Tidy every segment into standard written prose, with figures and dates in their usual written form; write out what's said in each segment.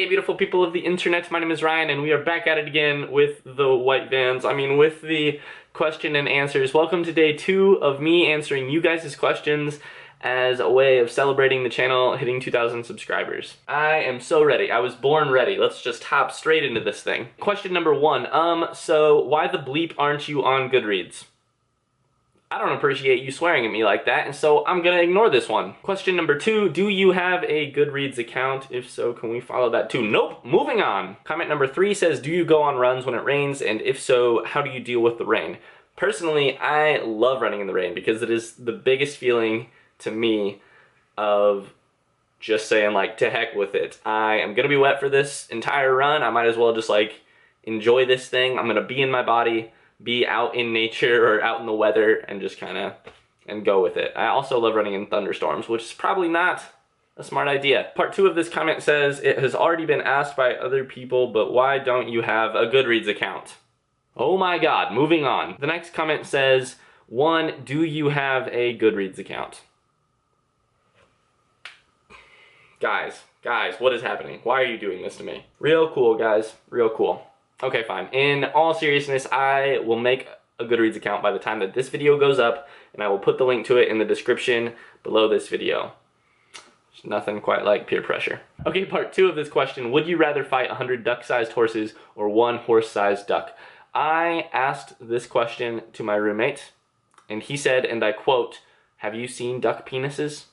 Hey beautiful people of the internet, my name is Ryan and we are back at it again with the white vans. With the question and answers. Welcome to day 2 of me answering you guys' questions as a way of celebrating the channel hitting 2,000 subscribers. I am so ready. I was born ready. Let's just hop straight into this thing. Question number 1. So why the bleep aren't you on Goodreads? I don't appreciate you swearing at me like that, and so I'm gonna ignore this one. Question number 2, do you have a Goodreads account? If so, can we follow that too? Nope, moving on. Comment number 3 says, do you go on runs when it rains, and if so, how do you deal with the rain? Personally, I love running in the rain because it is the biggest feeling to me of just saying like, to heck with it. I am gonna be wet for this entire run. I might as well just like enjoy this thing. I'm gonna be in my body, be out in nature or out in the weather and just kind of go with it. I also love running in thunderstorms, which is probably not a smart idea. Part 2 of this comment says, it has already been asked by other people, but why don't you have a Goodreads account? Oh my god, moving on. The next comment says, 1, do you have a Goodreads account? Guys, what is happening? Why are you doing this to me? Real cool, guys, real cool. Okay, fine. In all seriousness, I will make a Goodreads account by the time that this video goes up, and I will put the link to it in the description below this video. There's nothing quite like peer pressure. Okay, part 2 of this question, would you rather fight 100 duck-sized horses or 1 horse-sized duck? I asked this question to my roommate, and he said, and I quote, have you seen duck penises?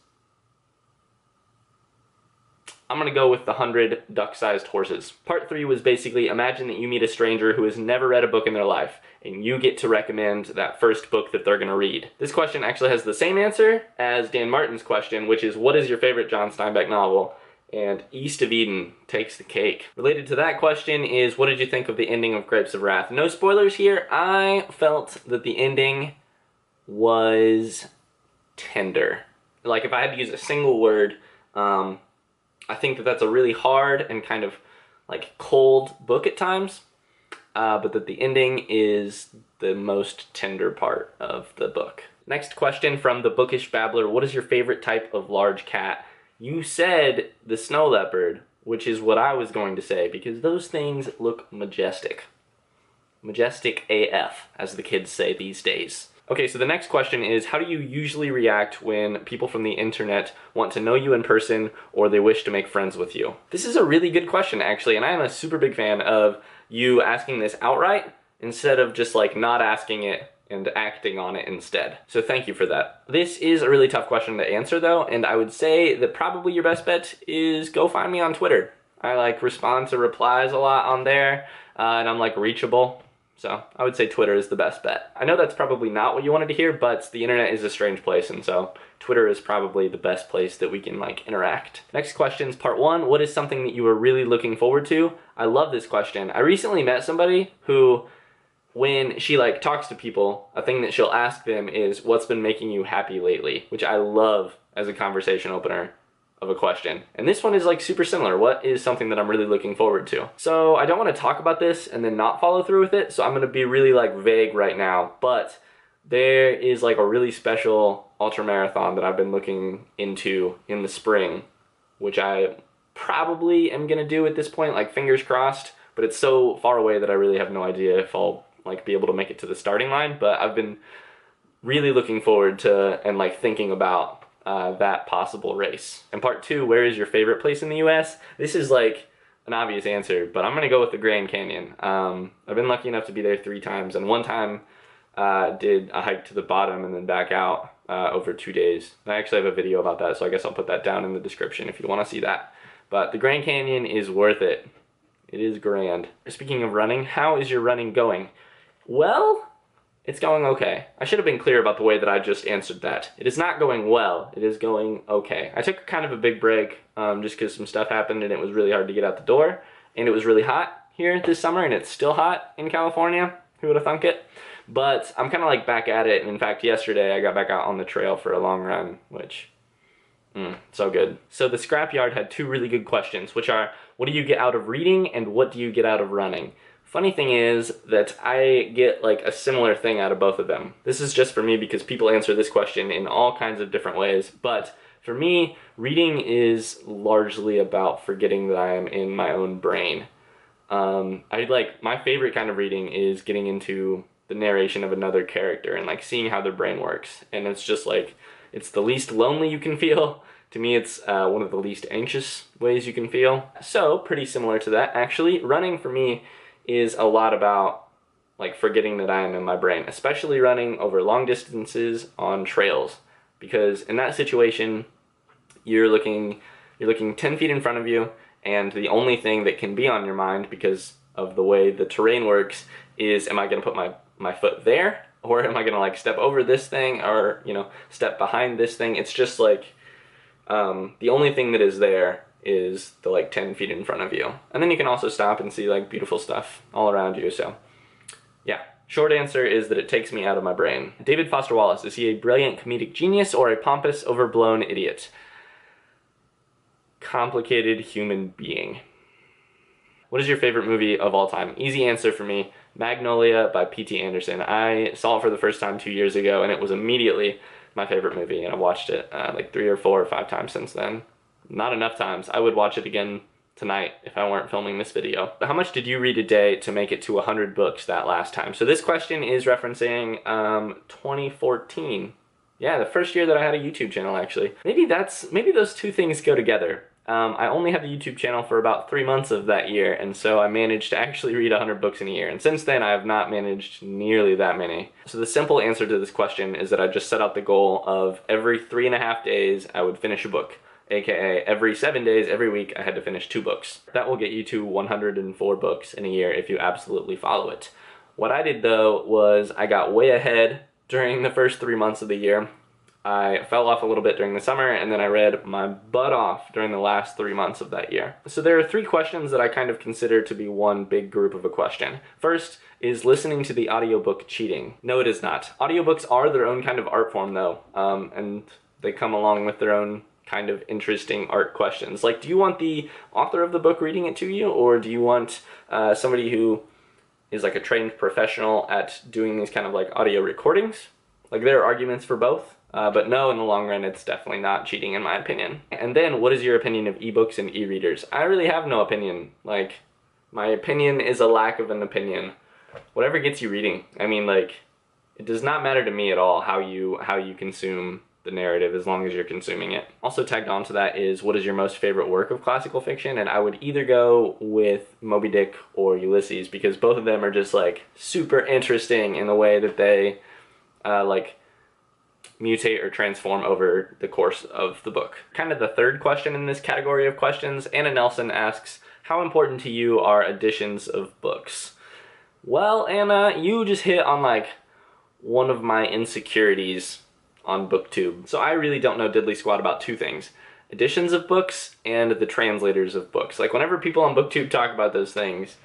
I'm gonna go with the 100 duck-sized horses. Part 3 was basically, imagine that you meet a stranger who has never read a book in their life, and you get to recommend that first book that they're gonna read. This question actually has the same answer as Dan Martin's question, which is, what is your favorite John Steinbeck novel? And East of Eden takes the cake. Related to that question is, what did you think of the ending of Grapes of Wrath? No spoilers here. I felt that the ending was tender. Like, if I had to use a single word, I think that that's a really hard and kind of like cold book at times, but that the ending is the most tender part of the book. Next question from the Bookish Babbler, what is your favorite type of large cat? You said the snow leopard, which is what I was going to say, because those things look majestic. Majestic AF, as the kids say these days. Okay, so the next question is, how do you usually react when people from the internet want to know you in person or they wish to make friends with you? This is a really good question, actually, and I am a super big fan of you asking this outright instead of just like not asking it and acting on it instead. So thank you for that. This is a really tough question to answer though, and I would say that probably your best bet is go find me on Twitter. I like respond to replies a lot on there, and I'm like reachable. So I would say Twitter is the best bet. I know that's probably not what you wanted to hear, but the internet is a strange place, and so Twitter is probably the best place that we can like interact. Next question is part 1. What is something that you were really looking forward to? I love this question. I recently met somebody who, when she like talks to people, a thing that she'll ask them is, what's been making you happy lately? Which I love as a conversation opener of a question. And this one is like super similar. What is something that I'm really looking forward to? So I don't want to talk about this and then not follow through with it, so I'm going to be really like vague right now, but there is like a really special ultra marathon that I've been looking into in the spring, which I probably am going to do at this point, like fingers crossed, but it's so far away that I really have no idea if I'll like be able to make it to the starting line, but I've been really looking forward to and like thinking about that possible race. And part 2, where is your favorite place in the US? This is like an obvious answer, but I'm gonna go with the Grand Canyon. I've been lucky enough to be there 3 times, and one time did a hike to the bottom and then back out over 2 days. And I actually have a video about that, so I guess I'll put that down in the description if you want to see that. But the Grand Canyon is worth it. It is grand. Speaking of running, how is your running going? Well, it's going okay. I should have been clear about the way that I just answered that. It is not going well, it is going okay. I took kind of a big break just because some stuff happened and it was really hard to get out the door. And it was really hot here this summer, and it's still hot in California. Who would have thunk it? But I'm kind of like back at it. And in fact, yesterday I got back out on the trail for a long run, which, so good. So the Scrapyard had 2 really good questions, which are, what do you get out of reading and what do you get out of running? Funny thing is that I get like a similar thing out of both of them. This is just for me because people answer this question in all kinds of different ways, but For me, reading is largely about forgetting that I am in my own brain. My favorite kind of reading is getting into the narration of another character and like seeing how their brain works. And it's just like, it's the least lonely you can feel. To me, it's one of the least anxious ways you can feel. So pretty similar to that, actually. Running for me is a lot about like forgetting that I am in my brain, especially running over long distances on trails. Because in that situation, you're looking 10 feet in front of you, and the only thing that can be on your mind because of the way the terrain works is, am I going to put my foot there, or am I going to like step over this thing, or step behind this thing? It's just like the only thing that is there is the like 10 feet in front of you, and then you can also stop and see like beautiful stuff all around you. So yeah, short answer is that it takes me out of my brain. David Foster Wallace, is he a brilliant comedic genius or a pompous, overblown idiot? Complicated human being. What is your favorite movie of all time? Easy answer for me, Magnolia by P.T. Anderson. I saw it for the first time 2 years ago, and it was immediately my favorite movie, and I watched it like 3 or 4 or 5 times since then. Not enough times. I would watch it again tonight if I weren't filming this video. But how much did you read a day to make it to 100 books that last time? So this question is referencing 2014. Yeah, the first year that I had a YouTube channel, actually. Maybe those two things go together. I only had the YouTube channel for about 3 months of that year, and so I managed to actually read 100 books in a year. And since then, I have not managed nearly that many. So the simple answer to this question is that I just set out the goal of every 3.5 days, I would finish a book. AKA every 7 days, every week, I had to finish 2 books. That will get you to 104 books in a year if you absolutely follow it. What I did, though, was I got way ahead during the first 3 months of the year. I fell off a little bit during the summer, and then I read my butt off during the last 3 months of that year. So there are 3 questions that I kind of consider to be one big group of a question. First, is listening to the audiobook cheating? No, it is not. Audiobooks are their own kind of art form, though, and they come along with their own kind of interesting art questions. Like, do you want the author of the book reading it to you, or do you want somebody who is like a trained professional at doing these kind of like audio recordings? Like, there are arguments for both. But no, in the long run, it's definitely not cheating in my opinion. And then, what is your opinion of ebooks and e-readers? I really have no opinion. Like, my opinion is a lack of an opinion. Whatever gets you reading. I mean, like, it does not matter to me at all how you consume the narrative as long as you're consuming it. Also tagged on to that is, what is your most favorite work of classical fiction? And I would either go with Moby Dick or Ulysses, because both of them are just like super interesting in the way that they like mutate or transform over the course of the book. Kind of the third question in this category of questions, Anna Nelson asks, how important to you are editions of books? Well, Anna, you just hit on like one of my insecurities on BookTube. So I really don't know diddly squat about 2 things: editions of books and the translators of books. Like, whenever people on BookTube talk about those things,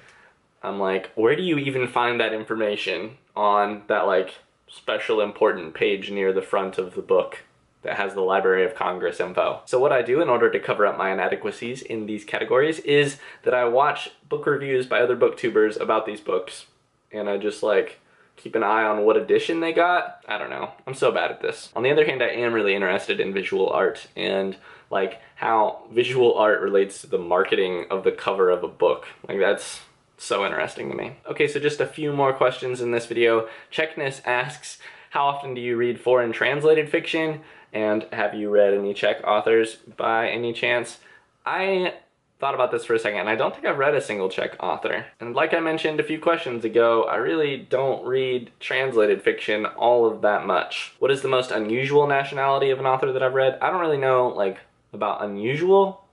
I'm like, where do you even find that information on that like special important page near the front of the book that has the Library of Congress info? So what I do in order to cover up my inadequacies in these categories is that I watch book reviews by other booktubers about these books, and I just like keep an eye on what edition they got. I don't know. I'm so bad at this. On the other hand, I am really interested in visual art and like how visual art relates to the marketing of the cover of a book. Like, that's so interesting to me. Okay, so just a few more questions in this video. Czechness asks, how often do you read foreign translated fiction? And have you read any Czech authors by any chance? I thought about this for a second, and I don't think I've read a single Czech author. And like I mentioned a few questions ago, I really don't read translated fiction all of that much. What is the most unusual nationality of an author that I've read? I don't really know, like, about unusual.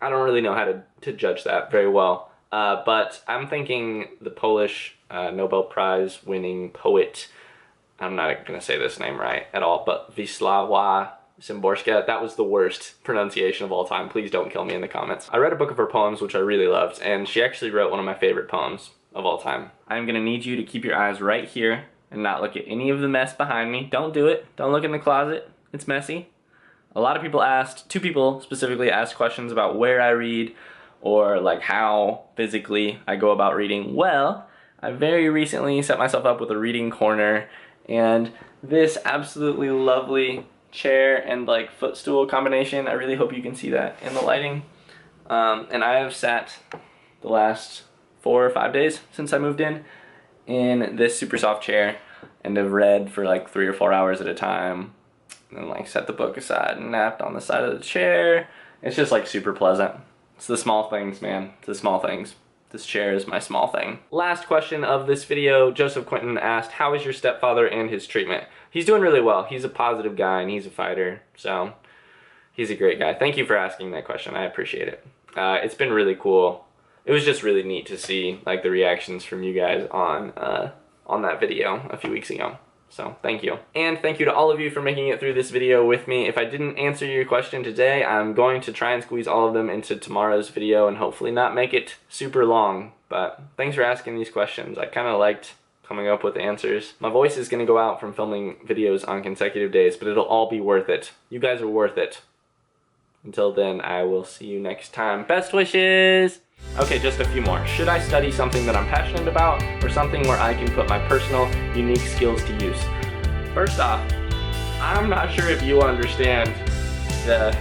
I don't really know how to judge that very well. But I'm thinking the Polish Nobel Prize winning poet, I'm not going to say this name right at all, but Wisława Szymborska. That was the worst pronunciation of all time. Please don't kill me in the comments. I read a book of her poems, which I really loved, and she actually wrote one of my favorite poems of all time. I'm going to need you to keep your eyes right here and not look at any of the mess behind me. Don't do it. Don't look in the closet. It's messy. A lot of people asked, 2 people specifically asked questions about where I read, or like how physically I go about reading. Well, I very recently set myself up with a reading corner, and this absolutely lovely chair and like footstool combination. I really hope you can see that in the lighting. And I have sat the last 4 or 5 days since I moved in this super soft chair and have read for like 3 or 4 hours at a time, and like set the book aside and napped on the side of the chair. It's just like super pleasant. It's the small things, man. It's the small things. This chair is my small thing. Last question of this video, Joseph Quinton asked, how is your stepfather and his treatment? He's doing really well. He's a positive guy and he's a fighter, so he's a great guy. Thank you for asking that question. I appreciate it. It's been really cool. It was just really neat to see like the reactions from you guys on that video a few weeks ago. So thank you. And thank you to all of you for making it through this video with me. If I didn't answer your question today, I'm going to try and squeeze all of them into tomorrow's video and hopefully not make it super long. But thanks for asking these questions. I kind of liked coming up with answers. My voice is going to go out from filming videos on consecutive days, but it'll all be worth it. You guys are worth it. Until then, I will see you next time. Best wishes! Okay, just a few more. Should I study something that I'm passionate about or something where I can put my personal, unique skills to use? First off, I'm not sure if you understand the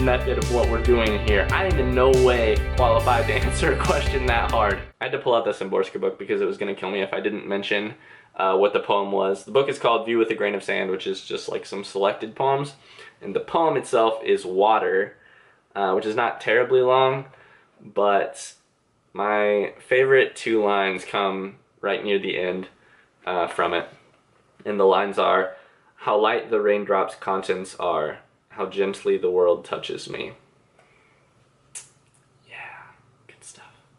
method of what we're doing here. I am in no way qualified to answer a question that hard. I had to pull out the Szymborska book because it was going to kill me if I didn't mention what the poem was. The book is called View with a Grain of Sand, which is just like some selected poems. And the poem itself is Water, which is not terribly long, but my favorite 2 lines come right near the end from it. And the lines are, how light the raindrops' contents are, how gently the world touches me.